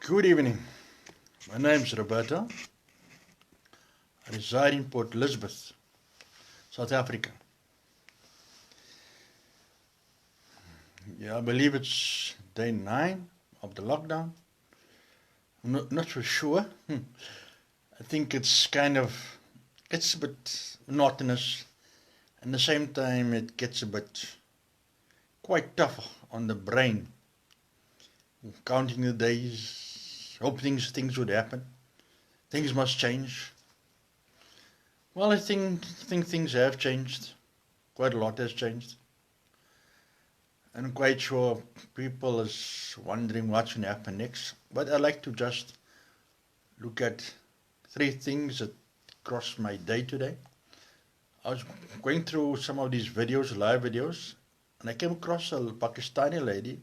Good evening. My name is Roberto. I reside in Port Elizabeth, South Africa. Yeah, I believe it's day 9 of the lockdown. I'm not so sure. I think it's a bit monotonous. And at the same time, it gets a bit quite tough on the brain. Counting the days, hope things would happen. Things must change. Well, I think things have changed. Quite a lot has changed. I'm quite sure people is wondering what's going to happen next. But I like to just look at 3 things that crossed my day today. I was going through some of these videos, live videos, and I came across a Pakistani lady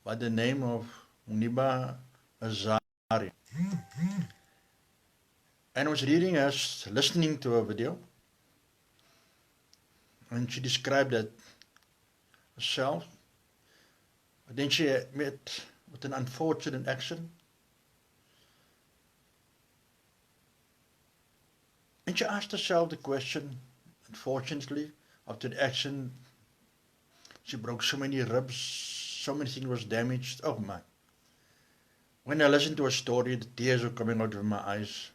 by the name of Muniba Azari. And I was listening to her video, and she described that herself. But then she met with an unfortunate accident. And she asked herself the question, unfortunately, after the accident, she broke so many ribs, so many things was damaged. Oh my. When I listened to her story, the tears were coming out of my eyes.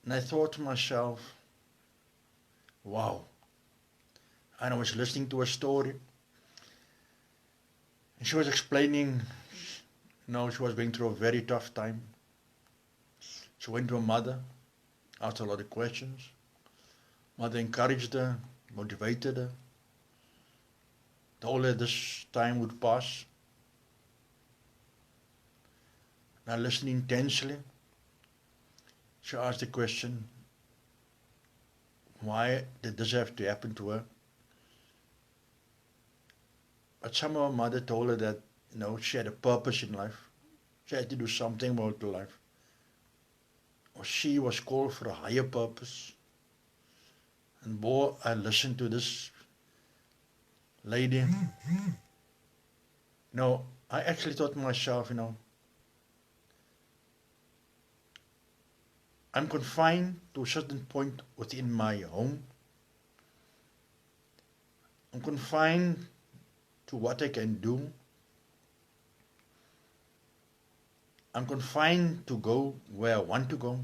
And I thought to myself, wow. And I was listening to her story. And she was explaining, she was going through a very tough time. She went to her mother, asked a lot of questions. Mother encouraged her, motivated her, told her this time would pass. And I listened intensely. She asked the question, why did this have to happen to her? But somehow her mother told her that, she had a purpose in life. She had to do something about her life. Or she was called for a higher purpose. And boy, I listened to this lady. I actually thought to myself, I'm confined to a certain point within my home. I'm confined to what I can do. I'm confined to go where I want to go.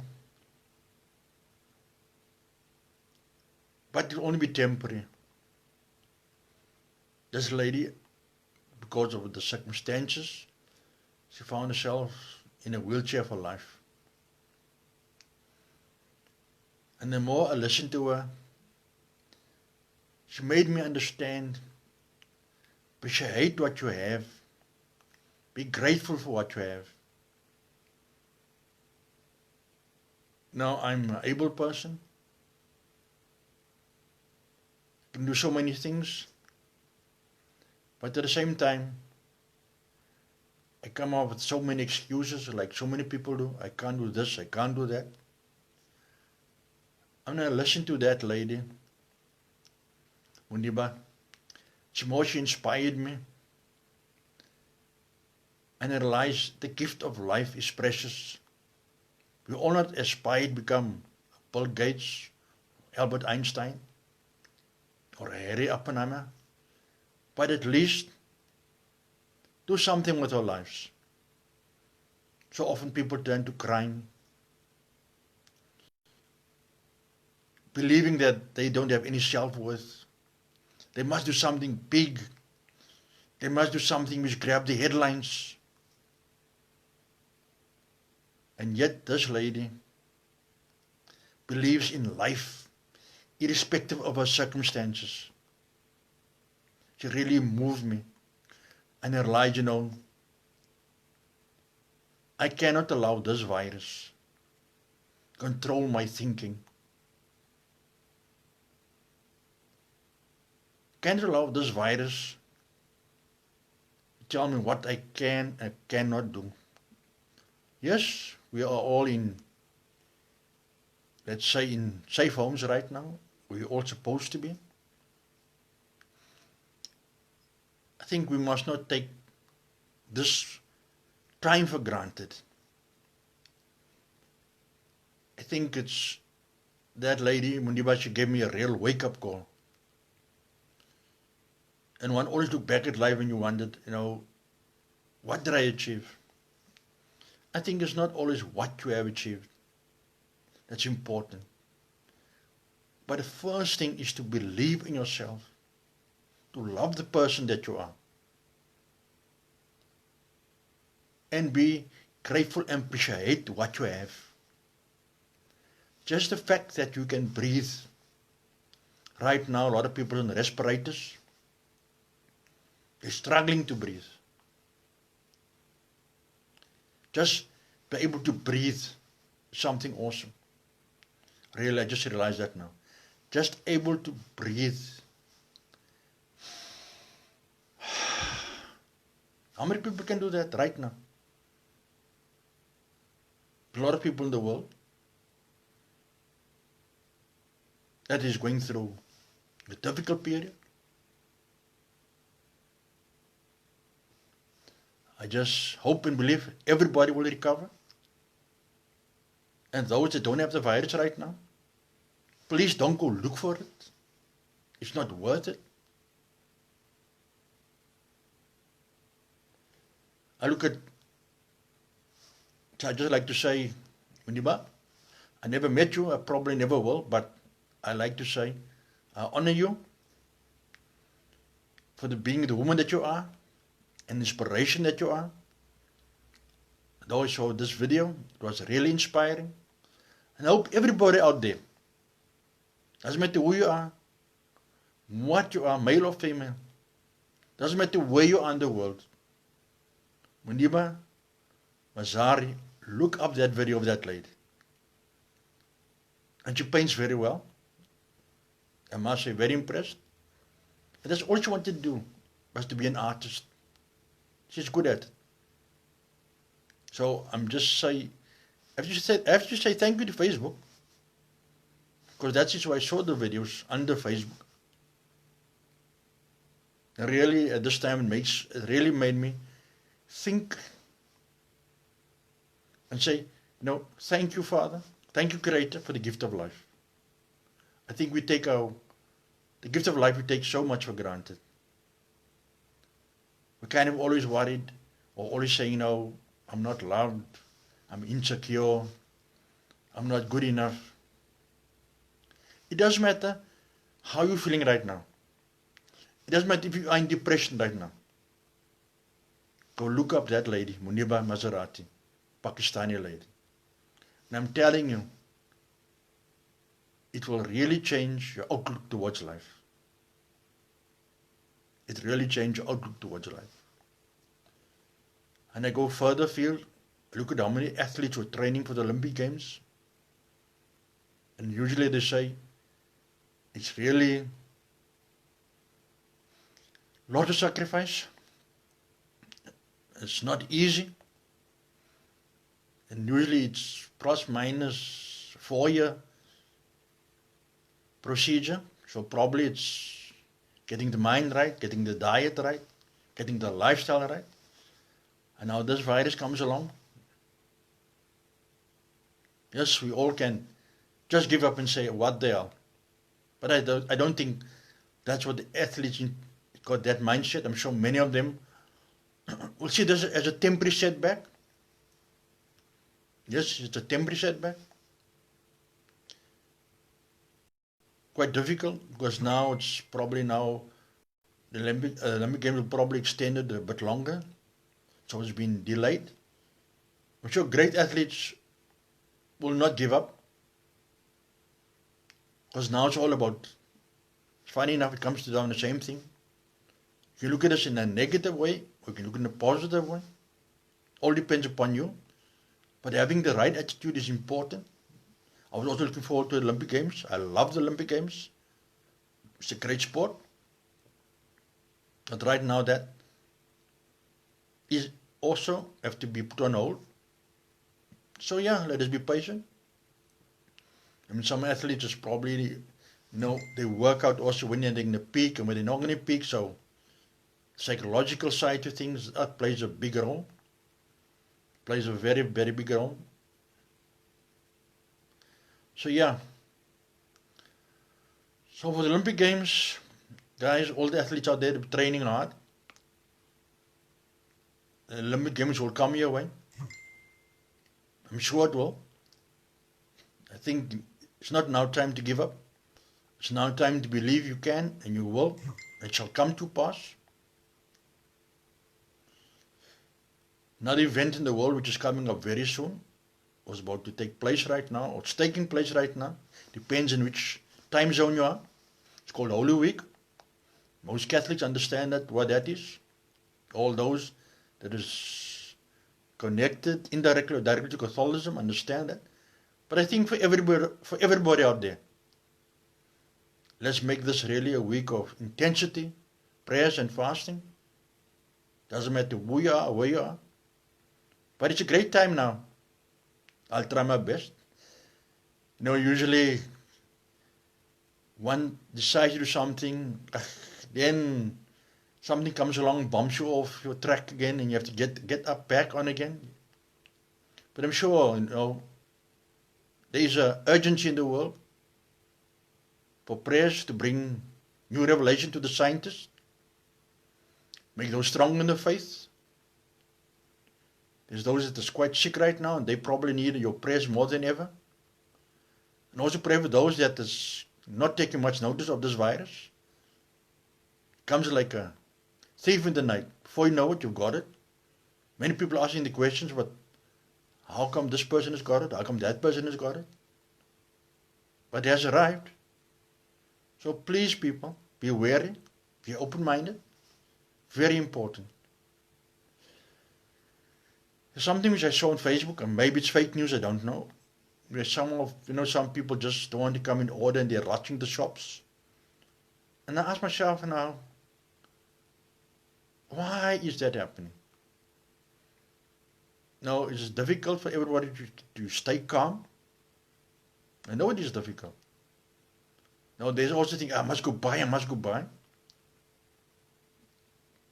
But it will only be temporary. This lady, because of the circumstances, she found herself in a wheelchair for life. And the more I listened to her, she made me understand, appreciate what you have, be grateful for what you have. Now I'm an able person, can do so many things, but at the same time, I come up with so many excuses like so many people do. I can't do this, I can't do that. I'm going to listen to that lady, Muniba. She inspired me. And I realized the gift of life is precious. We all not aspire to become Bill Gates, Albert Einstein, or Harry Oppenheimer, but at least do something with our lives. So often people turn to crime, believing that they don't have any self-worth. They must do something big. They must do something which grab the headlines. And yet this lady believes in life, irrespective of her circumstances. She really moved me. And I realized, I cannot allow this virus control my thinking. Can't allow this virus to tell me what I can and cannot do. Yes, we are all in, let's say, in safe homes right now. We're all supposed to be. I think we must not take this time for granted. I think it's that lady, Muniba, she gave me a real wake-up call. And one always look back at life and you wondered, what did I achieve? I think it's not always what you have achieved that's important. But the first thing is to believe in yourself, to love the person that you are, and be grateful and appreciate what you have. Just the fact that you can breathe. Right now, a lot of people on respirators, they're struggling to breathe. Just be able to breathe is something awesome. Really, I just realized that now. Just able to breathe. How many people can do that right now? A lot of people in the world that is going through a difficult period. I just hope and believe everybody will recover. And those that don't have the virus right now, please don't go look for it. It's not worth it. I just like to say, Muniba, I never met you, I probably never will, but I like to say, I honor you for being the woman that you are, and inspiration that you are. Though I saw this video, it was really inspiring. And I hope everybody out there, doesn't matter who you are, what you are, male or female, doesn't matter where you are in the world. Muniba, Mazari, look up that video of that lady. And she paints very well. I must say, very impressed. And that's all she wanted to do, was to be an artist. She's good at it. So I'm just saying, I have to say thank you to Facebook, because that's just why I saw the videos under Facebook. And really, at this time, it really made me think and say, thank you, Father, thank you, Creator, for the gift of life. I think we take the gift of life, we take so much for granted. We're kind of always worried, or always saying, I'm not loved, I'm insecure, I'm not good enough. It doesn't matter how you're feeling right now. It doesn't matter if you are in depression right now. Go look up that lady, Muniba Maserati, Pakistani lady. And I'm telling you, it will really change your outlook towards life. It really changed your outlook towards life. And I go further afield, look at how many athletes were training for the Olympic Games. And usually they say, it's really a lot of sacrifice. It's not easy. And usually it's plus minus 4-year procedure. So probably it's getting the mind right, getting the diet right, getting the lifestyle right. And now this virus comes along. Yes, we all can just give up and say what they are. But I don't think that's what the athletes got, that mindset. I'm sure many of them will see this as a temporary setback. Yes, it's a temporary setback. Quite difficult, because now it's probably the Olympic Games will probably extend it a bit longer. So it's been delayed. I'm sure great athletes will not give up, because now it's all about, funny enough, it comes down to the same thing. You look at this in a negative way, or you can look in a positive way. All depends upon you. But having the right attitude is important. I was also looking forward to the Olympic Games. I love the Olympic Games. It's a great sport. But right now that is also have to be put on hold. So yeah, let us be patient. I mean, some athletes is probably, they work out also when they're in the peak and when they're not going to peak. So psychological side to things, that plays a big role. plays a very, very big role. So yeah, so for the Olympic Games, guys, all the athletes out there training hard. The Olympic Games will come your way. I'm sure it will. I think it's not now time to give up. It's now time to believe you can and you will. It shall come to pass. Another event in the world which is coming up very soon was about to take place right now, or it's taking place right now. Depends in which time zone you are. It's called Holy Week. Most Catholics understand that what that is. All those that is connected indirectly or directly to Catholicism understand that. But I think for everybody out there, let's make this really a week of intensity, prayers and fasting. Doesn't matter who you are or where you are. But it's a great time now. I'll try my best. Usually one decides to do something, then something comes along, bumps you off your track again, and you have to get up back on again. But I'm sure, there is an urgency in the world for prayers to bring new revelation to the scientists, make those strong in the faith. There's those that is quite sick right now, and they probably need your prayers more than ever. And also pray for those that is not taking much notice of this virus. It comes like a thief in the night. Before you know it, you've got it. Many people are asking the questions, but how come this person has got it? How come that person has got it? But it has arrived. So please, people, be wary, be open-minded. Very important. There's something which I saw on Facebook, and maybe it's fake news, I don't know. Where some people just don't want to come in order and they're rushing the shops. And I ask myself now, why is that happening? No, it's difficult for everybody to stay calm. I know it is difficult. Now there's also think, I must go buy.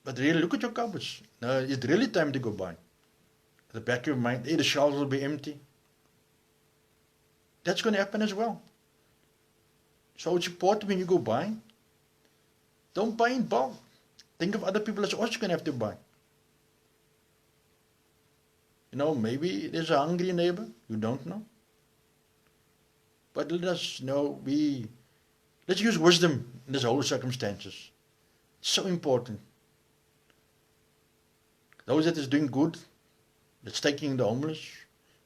But really, look at your cupboards. Now it's really time to go buy. At the back of your mind, the shelves will be empty. That's going to happen as well. So it's important when you go buy, don't buy in bulk. Think of other people that's also going to have to buy. Maybe there's a hungry neighbor, you don't know. But let us know, let's use wisdom in this whole circumstances. It's so important. Those that is doing good, that's taking the homeless,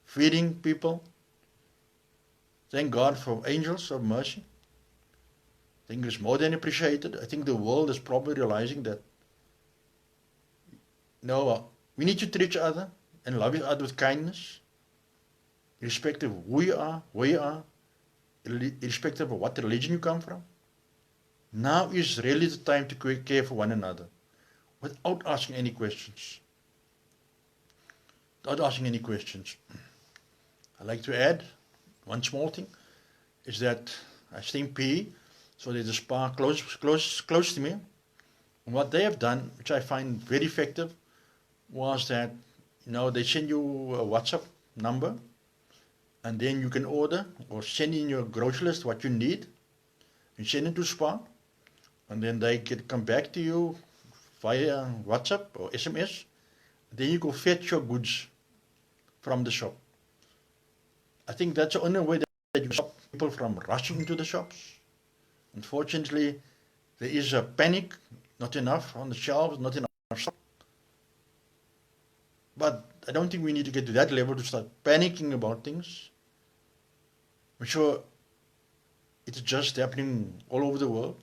feeding people. Thank God for angels of mercy. I think it's more than appreciated. I think the world is probably realizing that we need to treat each other and love each other with kindness, irrespective of who you are, where you are, irrespective of what religion you come from. Now is really the time to care for one another without asking any questions. I'd like to add one small thing, is that I stay in PE, so there's a spa close to me. And what they have done, which I find very effective, was that they send you a WhatsApp number, and then you can order or send in your grocery list what you need, and send it to spa, and then they can come back to you via WhatsApp or SMS. Then you go fetch your goods from the shop. I think that's the only way that you stop people from rushing into the shops. Unfortunately, there is a panic, not enough on the shelves, not enough stock. But I don't think we need to get to that level to start panicking about things. I'm sure it's just happening all over the world.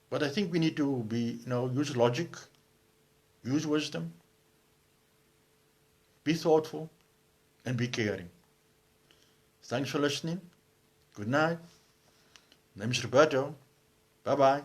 But I think we need to use logic, use wisdom, be thoughtful, and be caring. Thanks for listening. Good night. My name is Roberto. Bye-bye.